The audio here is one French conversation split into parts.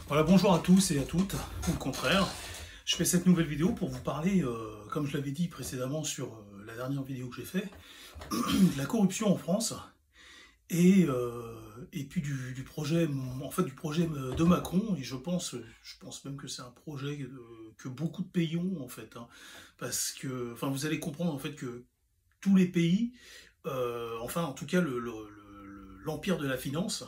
Voilà, bonjour à tous et à toutes, ou le contraire. Je fais cette nouvelle vidéo pour vous parler, comme je l'avais dit précédemment sur la dernière vidéo que j'ai fait, de la corruption en France et puis du projet, en fait, du projet de Macron. Et je pense même que c'est un projet que beaucoup de pays ont en fait, hein, parce que, enfin, vous allez comprendre en fait que tous les pays, enfin, en tout cas, l'empire de la finance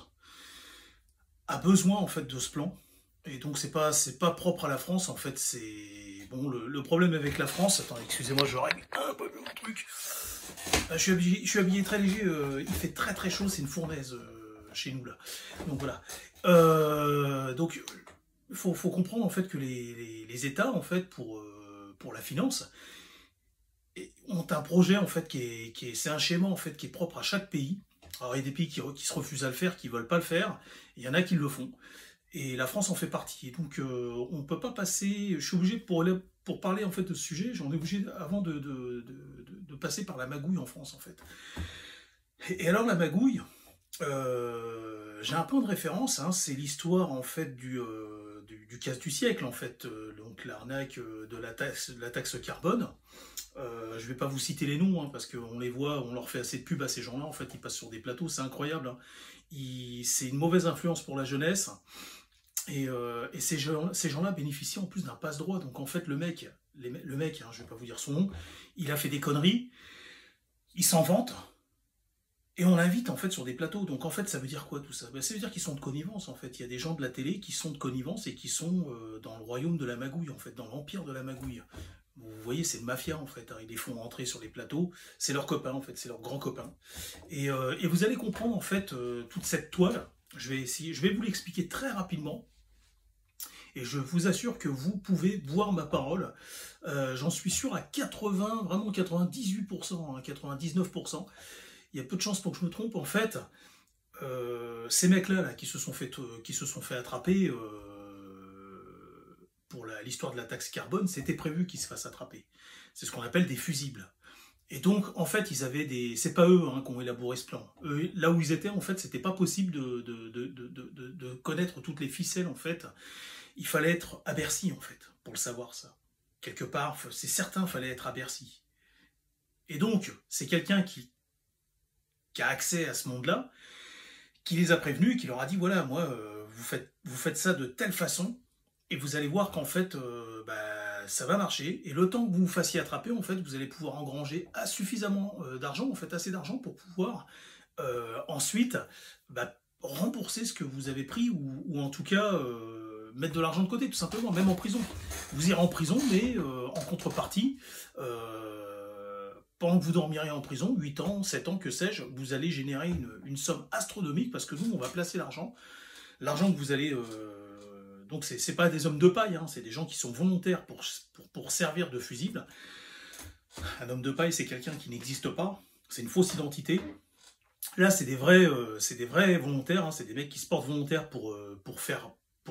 a besoin en fait de ce plan. Et donc c'est pas propre à la France en fait. C'est bon, le problème avec la France. Attends, excusez-moi, je règle un peu mon truc. Je suis habillé très léger. Il fait très très chaud. C'est une fournaise chez nous là. Donc voilà. Donc faut comprendre en fait que les États en fait pour la finance ont un projet en fait c'est un schéma en fait qui est propre à chaque pays. Alors il y a des pays qui se refusent à le faire, qui veulent pas le faire. Il y en a qui le font. Et la France en fait partie. Et donc on ne peut pas passer. Je suis obligé pour parler en fait de ce sujet, j'en ai obligé avant de passer par la magouille en France en fait. Et alors la magouille, j'ai un point de référence. Hein, c'est l'histoire en fait du casse du siècle en fait. Donc l'arnaque de la taxe carbone. Je vais pas vous citer les noms hein, parce qu'on les voit, on leur fait assez de pub à ces gens-là. En fait, ils passent sur des plateaux, c'est incroyable. Hein. C'est une mauvaise influence pour la jeunesse. Et ces gens-là bénéficient en plus d'un passe-droit. Donc en fait, le mec, hein, je vais pas vous dire son nom, il a fait des conneries, il s'en vante, et on l'invite en fait sur des plateaux. Donc en fait, ça veut dire quoi tout ça? Ben, ça veut dire qu'ils sont de connivence en fait. Il y a des gens de la télé qui sont de connivence et qui sont dans le royaume de la magouille en fait, dans l'empire de la magouille. Vous voyez, c'est une mafia en fait. Hein. Ils les font rentrer sur les plateaux. C'est leurs copains en fait, c'est leurs grands copains. Et vous allez comprendre en fait toute cette toile. Je vais vous l'expliquer très rapidement. Et je vous assure que vous pouvez boire ma parole. J'en suis sûr à 80, vraiment 98%, hein, 99%. Il y a peu de chances pour que je me trompe. En fait, ces mecs-là là, qui se sont fait attraper pour l'histoire de la taxe carbone, c'était prévu qu'ils se fassent attraper. C'est ce qu'on appelle des fusibles. Et donc, en fait, ils avaient des. C'est pas eux hein, qui ont élaboré ce plan. Eux, là où ils étaient, en fait, c'était pas possible de connaître toutes les ficelles, en fait. Il fallait être à Bercy, en fait, pour le savoir, ça. Quelque part, c'est certain, il fallait être à Bercy. Et donc, c'est quelqu'un qui a accès à ce monde-là, qui les a prévenus, qui leur a dit, voilà, moi, vous faites ça de telle façon, et vous allez voir qu'en fait, ça va marcher, et le temps que vous vous fassiez attraper, en fait, vous allez pouvoir engranger suffisamment d'argent, en fait, assez d'argent pour pouvoir ensuite rembourser ce que vous avez pris, ou en tout cas mettre de l'argent de côté, tout simplement, même en prison. Vous irez en prison, mais en contrepartie, pendant que vous dormirez en prison, 8 ans, 7 ans, que sais-je, vous allez générer une somme astronomique, parce que nous, on va placer l'argent. L'argent que vous allez... donc, c'est pas des hommes de paille, hein, c'est des gens qui sont volontaires pour servir de fusible. Un homme de paille, c'est quelqu'un qui n'existe pas, c'est une fausse identité. Là, c'est des vrais volontaires, hein, c'est des mecs qui se portent volontaires pour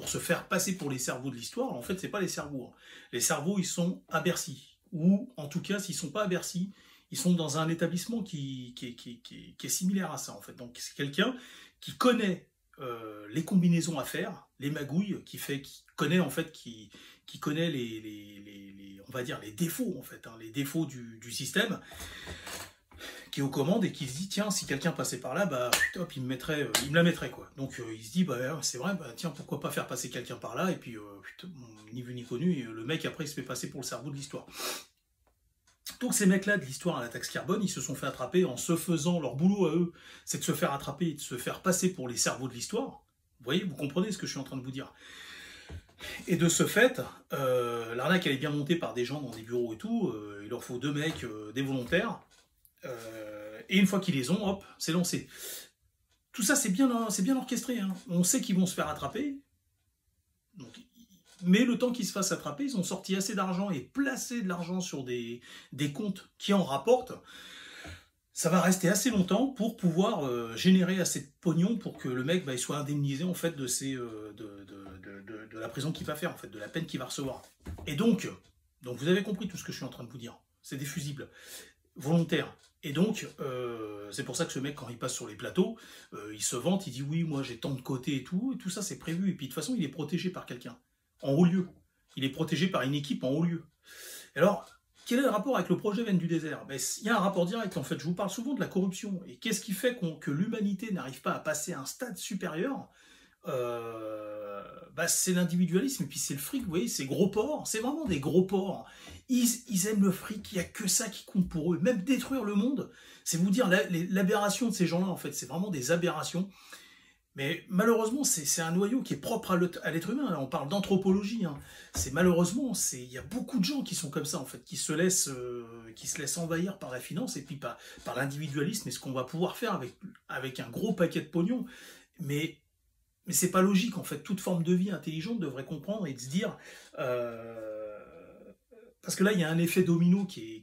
se faire passer pour les cerveaux de l'histoire. En fait, c'est pas les cerveaux. Hein. Les cerveaux, ils sont à Bercy. Ou, en tout cas, s'ils sont pas à Bercy, ils sont dans un établissement qui est similaire à ça, en fait. Donc, c'est quelqu'un qui connaît les combinaisons à faire, les magouilles, qui connaît, en fait, qui connaît on va dire, les défauts, en fait, hein, les défauts du système, qui est aux commandes et qui se dit tiens si quelqu'un passait par là hop, il me la mettrait quoi. Donc il se dit c'est vrai tiens pourquoi pas faire passer quelqu'un par là et puis ni vu ni connu et le mec après il se fait passer pour le cerveau de l'histoire. Donc ces mecs là de l'histoire à la taxe carbone ils se sont fait attraper en se faisant leur boulot à eux, c'est de se faire attraper et de se faire passer pour les cerveaux de l'histoire. Vous voyez, vous comprenez ce que je suis en train de vous dire. Et de ce fait, l'arnaque elle est bien montée par des gens dans des bureaux et tout, il leur faut 2 mecs, des volontaires. Et une fois qu'ils les ont, hop, c'est lancé. Tout ça, c'est bien orchestré. Hein. On sait qu'ils vont se faire attraper. Donc, mais le temps qu'ils se fassent attraper, ils ont sorti assez d'argent et placé de l'argent sur des comptes qui en rapportent. Ça va rester assez longtemps pour pouvoir générer assez de pognon pour que le mec il soit indemnisé en fait de la prison qu'il va faire, en fait, de la peine qu'il va recevoir. Et donc vous avez compris tout ce que je suis en train de vous dire. C'est des fusibles. volontaire. Et donc, c'est pour ça que ce mec, quand il passe sur les plateaux, il se vante, il dit oui, moi j'ai tant de côtés et tout ça c'est prévu. Et puis de toute façon, il est protégé par quelqu'un, en haut lieu. Il est protégé par une équipe en haut lieu. Alors, quel est le rapport avec le projet Veine du désert? Ben, il y a un rapport direct, en fait. Je vous parle souvent de la corruption. Et qu'est-ce qui fait que l'humanité n'arrive pas à passer à un stade supérieur? Bah, c'est l'individualisme, et puis c'est le fric, vous voyez, c'est gros porcs, c'est vraiment des gros porcs. Ils aiment le fric, il n'y a que ça qui compte pour eux. Même détruire le monde, c'est vous dire l'aberration de ces gens-là, en fait, c'est vraiment des aberrations. Mais malheureusement, c'est un noyau qui est propre à l'être humain. Là, on parle d'anthropologie. Hein. C'est malheureusement, il y a beaucoup de gens qui sont comme ça, en fait, qui se laissent envahir par la finance et puis par l'individualisme et ce qu'on va pouvoir faire avec un gros paquet de pognon. Mais c'est pas logique, en fait. Toute forme de vie intelligente devrait comprendre et de se dire... parce que là, il y a un effet domino qui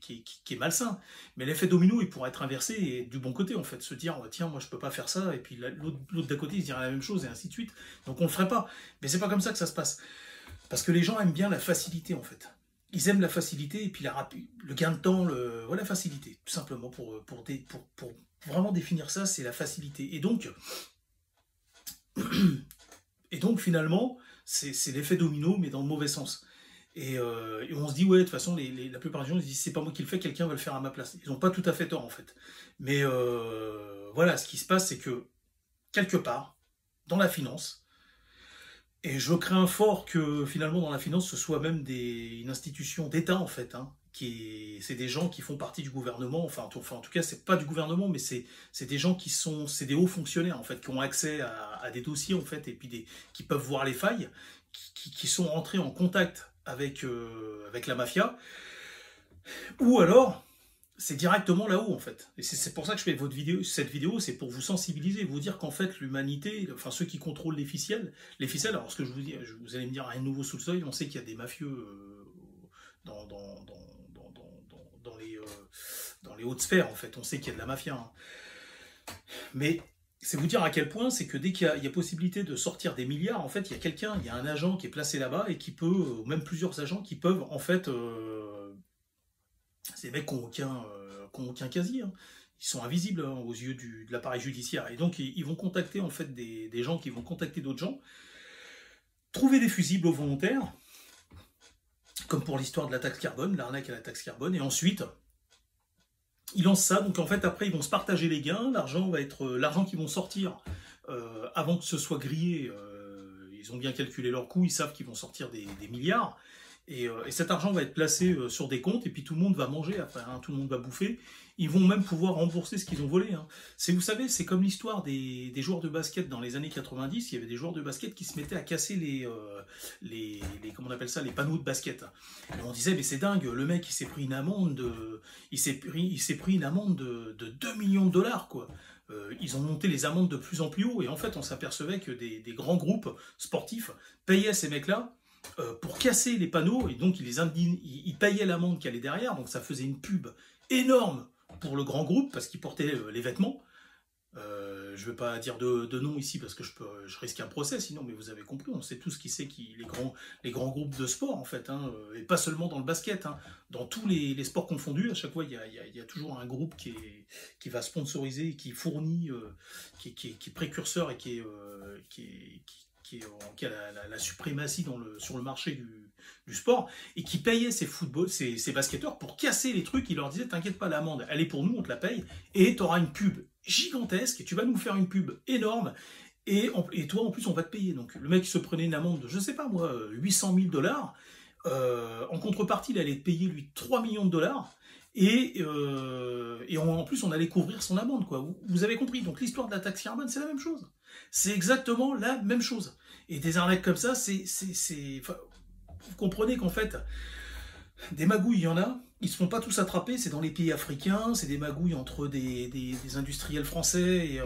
est malsain. Mais l'effet domino, il pourrait être inversé et du bon côté, en fait. Se dire, tiens, moi, je peux pas faire ça. Et puis l'autre d'à côté, il se dirait la même chose et ainsi de suite. Donc on le ferait pas. Mais c'est pas comme ça que ça se passe. Parce que les gens aiment bien la facilité, en fait. Ils aiment la facilité et puis le gain de temps, voilà, la facilité. Tout simplement, pour vraiment définir ça, c'est la facilité. Et donc finalement, c'est l'effet domino, mais dans le mauvais sens. Et on se dit, ouais, de toute façon, la plupart des gens ils disent, c'est pas moi qui le fais, quelqu'un va le faire à ma place. Ils n'ont pas tout à fait tort, en fait. Mais voilà, ce qui se passe, c'est que, quelque part, dans la finance, et je crains fort que finalement dans la finance, ce soit même une institution d'État, en fait, hein, c'est des gens qui font partie du gouvernement, enfin en tout cas, c'est pas du gouvernement, mais c'est des gens c'est des hauts fonctionnaires, en fait, qui ont accès à des dossiers, en fait, et puis qui peuvent voir les failles, qui sont rentrés en contact avec la mafia, ou alors c'est directement là-haut, en fait. Et c'est pour ça que je fais cette vidéo, c'est pour vous sensibiliser, vous dire qu'en fait l'humanité, enfin ceux qui contrôlent les ficelles, alors ce que je vous dis, vous allez me dire rien de nouveau sous le soleil, on sait qu'il y a des mafieux dans, dans, dans, dans les hautes sphères, en fait, on sait qu'il y a de la mafia. Hein. Mais c'est vous dire à quel point, c'est que dès qu'il y a possibilité de sortir des milliards, en fait, il y a un agent qui est placé là-bas et qui peut, ou même plusieurs agents qui peuvent, en fait, ces mecs qui n'ont aucun casier, hein. Ils sont invisibles hein, aux yeux de l'appareil judiciaire. Et donc, ils vont contacter, en fait, des gens qui vont contacter d'autres gens, trouver des fusibles aux volontaires, comme pour l'histoire de la taxe carbone, l'arnaque à la taxe carbone, et ensuite, ils lancent ça, donc en fait après ils vont se partager les gains, l'argent va être l'argent qu'ils vont sortir avant que ce soit grillé, ils ont bien calculé leurs coûts, ils savent qu'ils vont sortir des milliards, et cet argent va être placé sur des comptes, et puis tout le monde va manger après, hein, tout le monde va bouffer, ils vont même pouvoir rembourser ce qu'ils ont volé. Hein. Vous savez, c'est comme l'histoire des joueurs de basket dans les années 90, il y avait des joueurs de basket qui se mettaient à casser comment on appelle ça, les panneaux de basket. Et on disait, mais c'est dingue, le mec il s'est pris une amende de 2 millions de dollars, quoi. Ils ont monté les amendes de plus en plus haut, et en fait on s'apercevait que des grands groupes sportifs payaient ces mecs-là pour casser les panneaux, et donc ils payaient l'amende qui allait derrière, donc ça faisait une pub énorme pour le grand groupe, parce qu'ils portaient les vêtements. Je ne vais pas dire de nom ici, parce que je risque un procès sinon, mais vous avez compris, on sait tous qui c'est les grands groupes de sport, en fait, hein, et pas seulement dans le basket, hein, dans tous les sports confondus, à chaque fois, il y a toujours un groupe qui va sponsoriser, qui fournit, qui est précurseur et qui a la suprématie sur le marché du sport, et qui payait ces basketteurs pour casser les trucs. Il leur disait, t'inquiète pas, l'amende, elle est pour nous, on te la paye, et tu auras une pub gigantesque, et tu vas nous faire une pub énorme, et toi, en plus, on va te payer. Donc le mec se prenait une amende de, je sais pas moi, 800 000 dollars, en contrepartie, il allait te payer, lui, 3 millions de dollars, et en plus, on allait couvrir son amende, quoi. Vous avez compris. Donc l'histoire de la taxe carbone, c'est la même chose. C'est exactement la même chose. Et des arnaques comme ça, enfin, vous comprenez qu'en fait, des magouilles, il y en a. Ils ne se font pas tous attraper. C'est dans les pays africains. C'est des magouilles entre des industriels français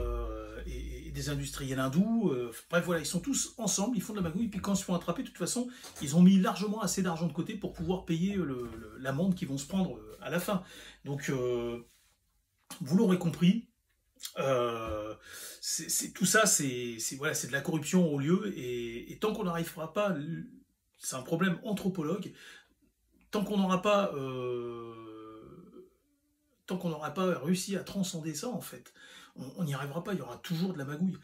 et des industriels hindous. Bref, voilà, ils sont tous ensemble. Ils font de la magouille. Et puis quand ils se font attraper, de toute façon, ils ont mis largement assez d'argent de côté pour pouvoir payer l'amende qu'ils vont se prendre à la fin. Donc, vous l'aurez compris. Tout ça, c'est de la corruption au lieu, et tant qu'on n'arrivera pas, c'est un problème anthropologue, tant qu'on n'aura pas tant qu'on n'aura pas réussi à transcender ça, en fait, on n'y arrivera pas, il y aura toujours de la magouille.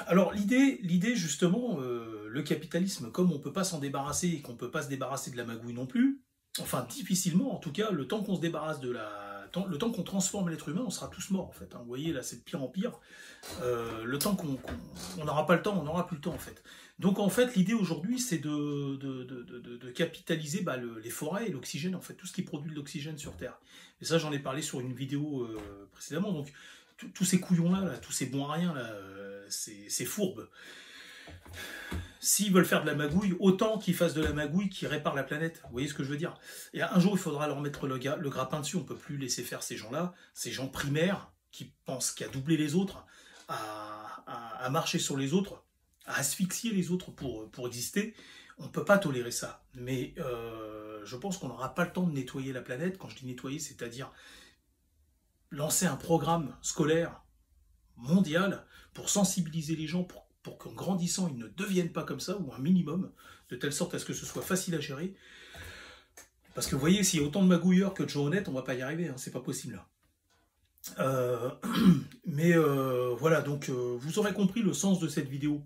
Alors l'idée justement, le capitalisme, comme on ne peut pas s'en débarrasser et qu'on ne peut pas se débarrasser de la magouille non plus, enfin difficilement en tout cas, le temps qu'on se débarrasse de le temps qu'on transforme l'être humain, on sera tous morts en fait. Hein. Vous voyez là, c'est de pire en pire. Le temps on n'aura pas le temps, on n'aura plus le temps en fait. Donc en fait, l'idée aujourd'hui, c'est de capitaliser les forêts et l'oxygène, en fait, tout ce qui produit de l'oxygène sur Terre. Et ça, j'en ai parlé sur une vidéo précédemment. Donc tous ces couillons-là, là, tous ces bons à rien, là, c'est fourbe. S'ils veulent faire de la magouille, autant qu'ils fassent de la magouille qui répare la planète. Vous voyez ce que je veux dire? Et un jour, il faudra leur mettre le grappin dessus. On ne peut plus laisser faire ces gens-là, ces gens primaires qui pensent qu'à doubler les autres, à marcher sur les autres, à asphyxier les autres pour exister. On ne peut pas tolérer ça. Mais je pense qu'on n'aura pas le temps de nettoyer la planète. Quand je dis nettoyer, c'est-à-dire lancer un programme scolaire mondial pour sensibiliser les gens, pour qu'en grandissant, ils ne deviennent pas comme ça, ou un minimum, de telle sorte à ce que ce soit facile à gérer. Parce que vous voyez, s'il y a autant de magouilleurs que de gens honnêtes, on ne va pas y arriver, hein, c'est pas possible. Voilà, donc vous aurez compris le sens de cette vidéo.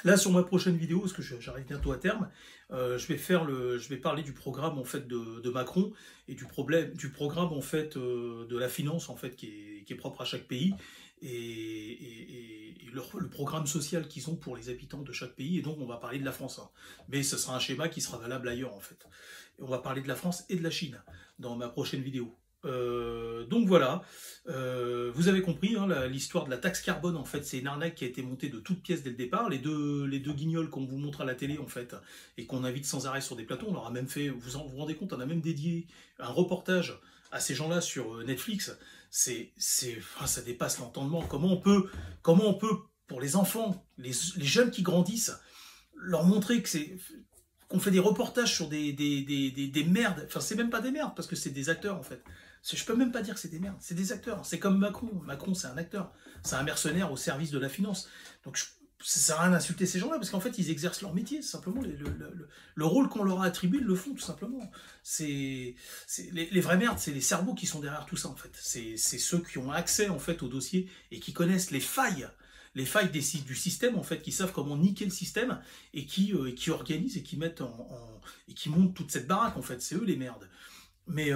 Là, sur ma prochaine vidéo, parce que j'arrive bientôt à terme, je vais parler du programme en fait de Macron et du programme en fait de la finance en fait qui est propre à chaque pays et le programme social qu'ils ont pour les habitants de chaque pays. Et donc, on va parler de la France, hein. Mais ce sera un schéma qui sera valable ailleurs en fait. Et on va parler de la France et de la Chine dans ma prochaine vidéo. Donc voilà, vous avez compris, hein, l'histoire de la taxe carbone, en fait, c'est une arnaque qui a été montée de toutes pièces dès le départ. Les deux guignols qu'on vous montre à la télé, en fait, et qu'on invite sans arrêt sur des plateaux, on leur a même fait, vous rendez compte, on a même dédié un reportage à ces gens-là sur Netflix. Enfin, ça dépasse l'entendement. Comment on peut, pour les enfants, les jeunes qui grandissent, leur montrer qu'on fait des reportages sur des merdes. Enfin, c'est même pas des merdes, parce que c'est des acteurs, en fait. Je peux même pas dire que c'est des merdes, c'est des acteurs. C'est comme Macron. Macron, c'est un acteur. C'est un mercenaire au service de la finance. Donc, ça sert à rien d'insulter ces gens-là, parce qu'en fait, ils exercent leur métier. Simplement, le rôle qu'on leur a attribué, ils le font, tout simplement. Les vraies merdes, c'est les cerveaux qui sont derrière tout ça, en fait. C'est ceux qui ont accès, en fait, au dossier et qui connaissent les failles du système, en fait, qui savent comment niquer le système et qui organisent et qui mettent et qui montent toute cette baraque, en fait. C'est eux les merdes. Mais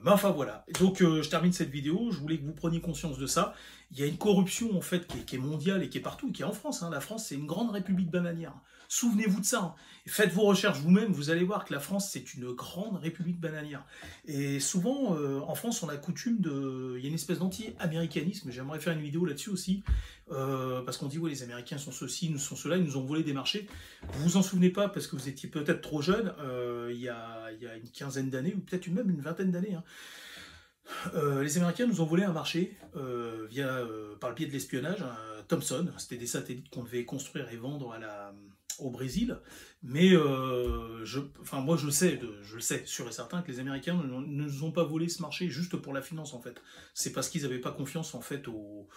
enfin voilà. Donc je termine cette vidéo. Je voulais que vous preniez conscience de ça. Il y a une corruption en fait qui est mondiale et qui est partout, qui est en France. Hein. La France, c'est une grande république bananière. Souvenez-vous de ça. Hein. Faites vos recherches vous-même. Vous allez voir que la France, c'est une grande république bananière. Et souvent, en France, on a coutume il y a une espèce d'anti-américanisme. J'aimerais faire une vidéo là-dessus aussi. Parce qu'on dit, ouais, les Américains sont ceci, nous sont cela, ils nous ont volé des marchés. Vous vous en souvenez pas parce que vous étiez peut-être trop jeune, il y a une quinzaine d'années, ou peut-être même une vingtaine d'années. Hein. Les Américains nous ont volé un marché par le biais de l'espionnage, Thomson. C'était des satellites qu'on devait construire et vendre au Brésil. Mais moi je le sais, sûr et certain, que les Américains ne nous ont pas volé ce marché juste pour la finance en fait. C'est parce qu'ils n'avaient pas confiance en fait au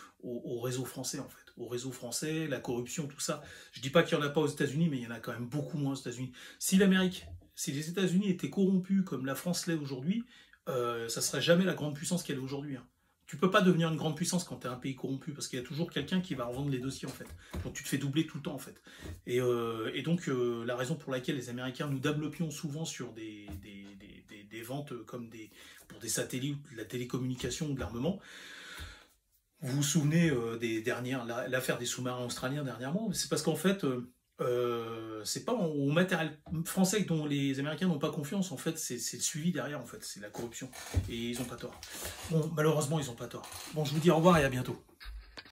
réseau français en fait. Au réseau français, la corruption, tout ça. Je dis pas qu'il n'y en a pas aux États-Unis, mais il y en a quand même beaucoup moins aux États-Unis. Si les États-Unis étaient corrompus comme la France l'est aujourd'hui, ça serait jamais la grande puissance qu'elle est aujourd'hui. Hein. Tu peux pas devenir une grande puissance quand tu es un pays corrompu, parce qu'il y a toujours quelqu'un qui va revendre les dossiers, en fait. Donc tu te fais doubler tout le temps, en fait. Et donc, la raison pour laquelle les Américains nous développions souvent sur des ventes comme pour des satellites, de la télécommunication ou de l'armement, vous vous souvenez l'affaire des sous-marins australiens dernièrement, c'est parce qu'en fait, c'est pas au matériel français dont les Américains n'ont pas confiance, en fait, c'est le suivi derrière, en fait, c'est la corruption. Et ils n'ont pas tort. Bon, malheureusement, ils n'ont pas tort. Bon, je vous dis au revoir et à bientôt.